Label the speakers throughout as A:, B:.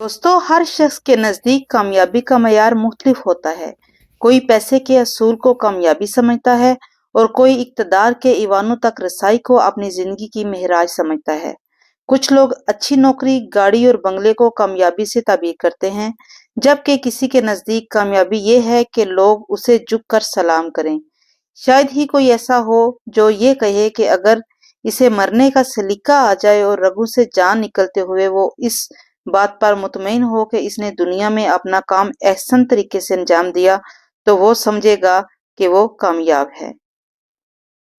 A: दोस्तों, हर शख्स के नज़दीक कामयाबी का मयार मुख्तलिफ होता है। कोई पैसे के असूल को कामयाबी समझता है और कोई इक़्तिदार के ईवानों तक रसाई को अपनी ज़िंदगी की महराज समझता है। कुछ लोग अच्छी नौकरी, गाड़ी और बंगले को कामयाबी से ताबीर करते हैं, जबकि किसी के नज़दीक कामयाबी ये है कि लोग उसे झुक कर सलाम करें। शायद ही कोई ऐसा हो जो ये कहे कि अगर इसे मरने का सलीका आ जाए और रगों से जान निकलते हुए वो इस बात पर मुतमईन हो कि इसने दुनिया में अपना काम एहसन तरीके से अंजाम दिया, तो वो समझेगा कि वो कामयाब है।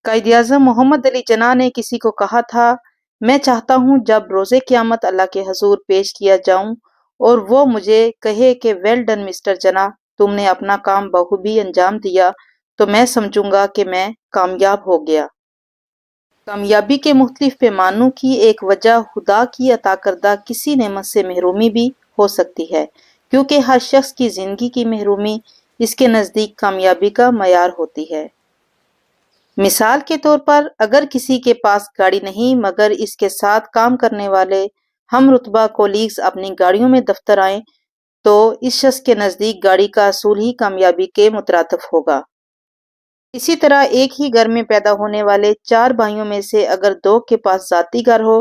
A: कायद-ए-आज़म मोहम्मद अली जिन्नाह ने किसी को कहा था, मैं चाहता हूँ जब रोज़े क़यामत अल्लाह के हज़ूर पेश किया जाऊँ और वो मुझे कहे कि वेल डन मिस्टर जिन्नाह, तुमने अपना काम बखूबी अंजाम दिया, तो मैं समझूंगा कि मैं कामयाब हो गया। कामयाबी के मुख्तलिफ पैमानों की एक वजह खुदा की अता करदा किसी नेमत से महरूमी भी हो सकती है, क्योंकि हर शख्स की ज़िंदगी की महरूमी इसके नज़दीक कामयाबी का मयार होती है। मिसाल के तौर पर, अगर किसी के पास गाड़ी नहीं मगर इसके साथ काम करने वाले हम रुतबा कोलीग्स अपनी गाड़ियों में दफ्तर आएं, तो इस शख्स के नज़दीक गाड़ी का असूल ही कामयाबी के मुतरातिफ होगा। इसी तरह एक ही घर में पैदा होने वाले 4 भाइयों में से अगर 2 के पास ज़ाती घर हो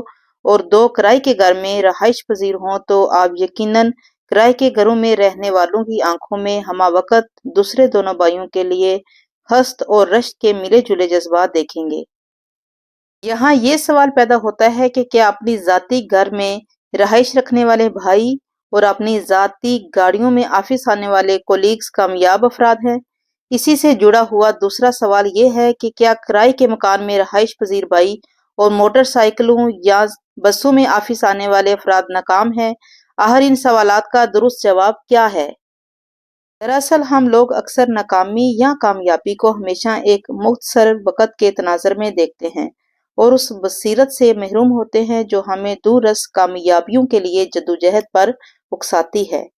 A: और 2 किराए के घर में रहाइश पजीर हों, तो आप यकीनन किराए के घरों में रहने वालों की आंखों में हमावक़्त दूसरे दोनों भाइयों के लिए हस्त और रश्क के मिले जुले जज्बात देखेंगे। यहाँ ये सवाल पैदा होता है कि क्या अपनी ज़ाती घर में रहाइश रखने वाले भाई और अपनी ज़ाती गाड़ियों में ऑफिस आने वाले कोलीग्स कामयाब अफराद हैं? इसी से जुड़ा हुआ दूसरा सवाल ये है कि क्या किराए के मकान में रहाइश पजीर भाई और मोटरसाइकिलों या बसों में ऑफिस आने वाले अफराद नाकाम हैं? आखिर इन सवालात का दुरुस्त जवाब क्या है? दरअसल हम लोग अक्सर नाकामी या कामयाबी को हमेशा एक मुख्तसर वक़्त के तनाज़ुर में देखते हैं और उस बसीरत से महरूम होते हैं जो हमें दूररस कामयाबियों के लिए जद्दोजहद पर उकसाती है।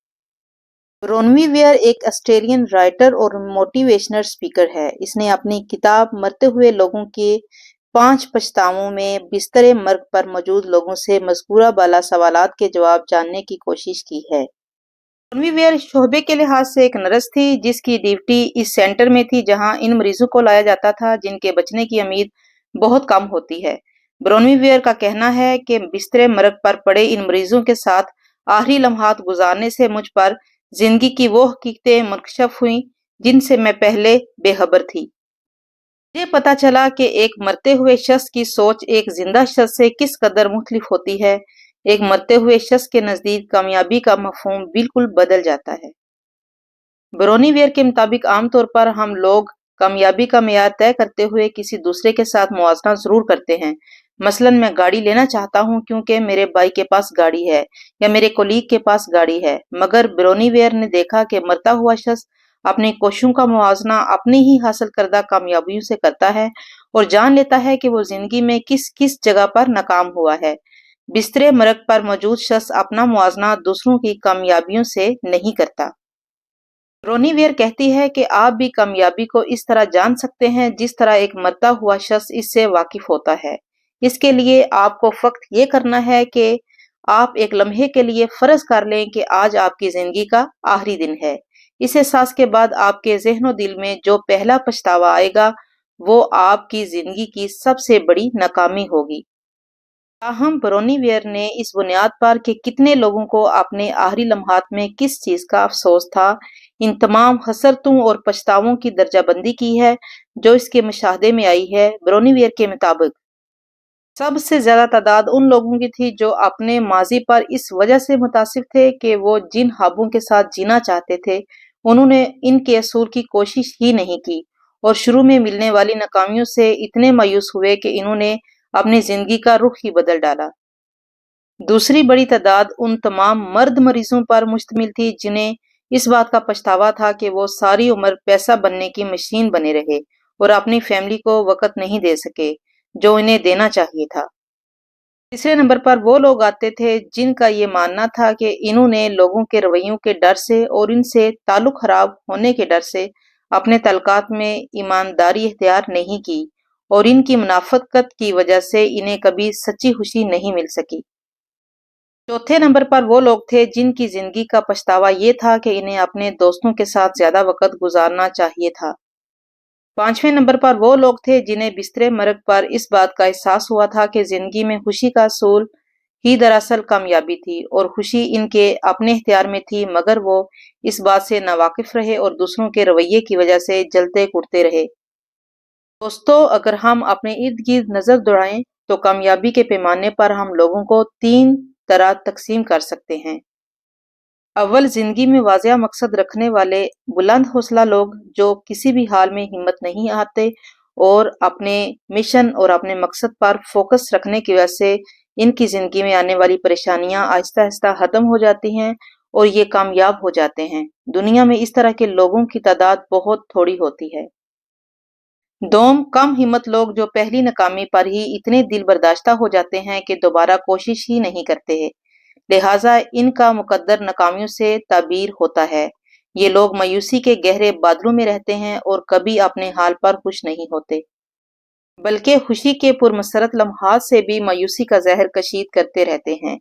A: ब्रोनवी वेयर एक ऑस्ट्रेलियन राइटर और मोटिवेशनल स्पीकर है। इसने अपनी किताब मरते हुए लोगों के 5 पछतावों में बिस्तरे मर्ग पर मौजूद लोगों से मज़कूरा बाला सवालात के जवाब जानने की कोशिश की है। ब्रोनवी वेयर शोबे के लिहाज से एक नर्स थी, जिसकी ड्यूटी इस सेंटर में थी जहां इन मरीजों को लाया जाता था जिनके बचने की उम्मीद बहुत कम होती है। ब्रोनवी वेयर का कहना है कि बिस्तरे मर्ग पर पड़े इन मरीजों के साथ आखिरी लम्हात गुजारने से मुझ पर जिंदगी की वो हकीकतें मुनकशफ हुई जिनसे मैं पहले बेखबर थी। मुझे पता चला कि एक मरते हुए शख्स की सोच एक जिंदा शख्स से किस कदर मुख्तलिफ होती है। एक मरते हुए शख्स के नज़दीक कामयाबी का मफहूम बिल्कुल बदल जाता है। ब्रोनी वेयर के मुताबिक आमतौर पर हम लोग कामयाबी का मेयार तय करते हुए किसी दूसरे के साथ मुआवजा जरूर करते हैं। मसलन मैं गाड़ी लेना चाहता हूँ क्योंकि मेरे भाई के पास गाड़ी है या मेरे कोलीग के पास गाड़ी है, मगर ब्रोनी वेयर ने देखा कि मरता हुआ शख्स अपनी कोशिशों का मुआवजा अपनी ही हासिल करदा कामयाबियों से करता है और जान लेता है कि वो जिंदगी में किस किस जगह पर नाकाम हुआ है। बिस्तरे मरग पर मौजूद शख्स अपना मुआवजा दूसरों की कामयाबियों से नहीं करता। रोनी वेयर कहती है कि आप भी कामयाबी को इस तरह जान सकते हैं जिस तरह एक मरता हुआ शख्स इससे वाकिफ होता है। इसके लिए आपको फक्त ये करना है कि आप एक लम्हे के लिए फर्ज कर लें कि आज आपकी जिंदगी का आखिरी दिन है। इस एहसास के बाद आपके ज़हन दिल में जो पहला पछतावा आएगा वो आपकी जिंदगी की सबसे बड़ी नाकामी होगी। ताहम ब्रोनी वेयर ने इस बुनियाद पर कि कितने लोगों को अपने आखिरी लम्हात में किस चीज का अफसोस था, इन तमाम हसरतों और पछतावों की दर्जाबंदी की है जो इसके मुशाहदे में आई है। ब्रोनी वेयर के मुताबिक सबसे ज्यादा तादाद उन लोगों की थी जो अपने माजी पर इस वजह से मुतासिर थे कि वो जिन ख्वाबों के साथ जीना चाहते थे उन्होंने इनके असूल की कोशिश ही नहीं की और शुरू में मिलने वाली नाकामियों से इतने मायूस हुए कि इन्होंने अपनी जिंदगी का रुख ही बदल डाला। दूसरी बड़ी तादाद उन तमाम मर्द मरीजों पर मुश्तमिल थी जिन्हें इस बात का पछतावा था कि वो सारी उम्र पैसा बनने की मशीन बने रहे और अपनी फैमिली को वक़्त नहीं दे सके जो इन्हें देना चाहिए था। तीसरे नंबर पर वो लोग आते थे जिनका ये मानना था कि इन्होंने लोगों के रवैयों के डर से और इनसे ताल्लुक खराब होने के डर से अपने तल्लुकात में ईमानदारी इख्तियार नहीं की और इनकी मुनाफकत की वजह से इन्हें कभी सच्ची खुशी नहीं मिल सकी। चौथे नंबर पर वो लोग थे जिनकी जिंदगी का पछतावा ये था कि इन्हें अपने दोस्तों के साथ ज्यादा वक्त गुजारना चाहिए था। पांचवें नंबर पर वो लोग थे जिन्हें बिस्तरे मरग पर इस बात का एहसास हुआ था कि जिंदगी में खुशी का असूल ही दरअसल कामयाबी थी और खुशी इनके अपने इख्तियार में थी, मगर वो इस बात से नावाकिफ रहे और दूसरों के रवैये की वजह से जलते कुटते रहे। दोस्तों, अगर हम अपने इर्द गिर्द नजर दौड़ाएं तो कामयाबी के पैमाने पर हम लोगों को तीन तरह तकसीम कर सकते हैं। अव्वल, जिंदगी में वाज़ेह मकसद रखने वाले बुलंद हौसला लोग जो किसी भी हाल में हिम्मत नहीं हारते और अपने मिशन और अपने मकसद पर फोकस रखने की वजह से इनकी जिंदगी में आने वाली परेशानियां आहिस्ता आहिस्ता खत्म हो जाती हैं और ये कामयाब हो जाते हैं। दुनिया में इस तरह के लोगों की तादाद बहुत थोड़ी होती है। दोम, कम हिम्मत लोग जो पहली नाकामी पर ही इतने दिल बर्दाश्ता हो जाते हैं कि दोबारा कोशिश ही नहीं करते हैं, लिहाजा इनका मुकद्दर नाकामियों से ताबीर होता है। ये लोग मायूसी के गहरे बादलों में रहते हैं और कभी अपने हाल पर खुश नहीं होते, बल्कि खुशी के पुरमसरत लम्हात से भी मायूसी का जहर कशीद करते रहते हैं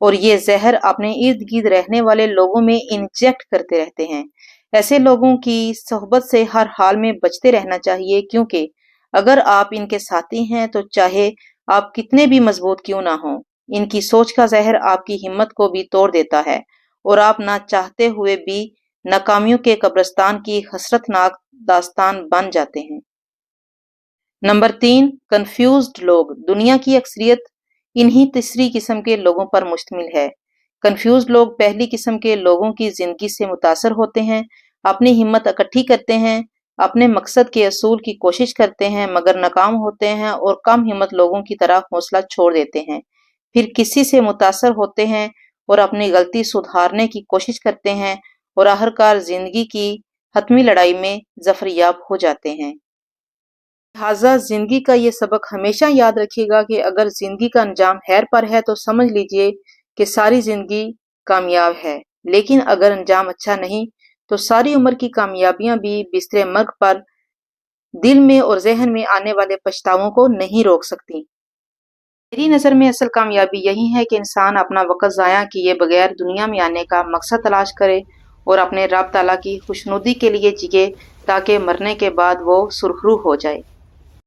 A: और ये जहर अपने इर्द गिर्द रहने वाले लोगों में इंजेक्ट करते रहते हैं। ऐसे लोगों की सोहबत से हर हाल में बचते रहना चाहिए, क्योंकि अगर आप इनके साथी हैं तो चाहे आप कितने भी मजबूत क्यों ना हो, इनकी सोच का जहर आपकी हिम्मत को भी तोड़ देता है और आप ना चाहते हुए भी नाकामियों के कब्रिस्तान की हसरतनाक दास्तान बन जाते हैं। नंबर 3, कंफ्यूज्ड लोग। दुनिया की अक्सरियत इन्हीं तीसरी किस्म के लोगों पर मुश्तमिल है। कंफ्यूज लोग पहली किस्म के लोगों की जिंदगी से मुतासर होते हैं, अपनी हिम्मत इकट्ठी करते हैं, अपने मकसद के असूल की कोशिश करते हैं मगर नाकाम होते हैं और कम हिम्मत लोगों की तरह हौसला छोड़ देते हैं। फिर किसी से मुतासर होते हैं और अपनी गलती सुधारने की कोशिश करते हैं और आखिरकार जिंदगी की हतमी लड़ाई में जफरयाब हो जाते हैं। लिहाजा जिंदगी का ये सबक हमेशा याद रखिएगा कि अगर जिंदगी का अंजाम खैर पर है तो समझ लीजिए कि सारी जिंदगी कामयाब है, लेकिन अगर अंजाम अच्छा नहीं तो सारी उम्र की कामयाबियां भी बिस्तरे मर्ग पर दिल में और जहन में आने वाले पछतावों को नहीं रोक सकती। मेरी नज़र में असल कामयाबी यही है कि इंसान अपना वक्त ज़ाया किए बगैर दुनिया में आने का मकसद तलाश करे और अपने रब ताला की खुशनुदी के लिए जिए ताकि मरने के बाद वो सुरखरू हो जाए।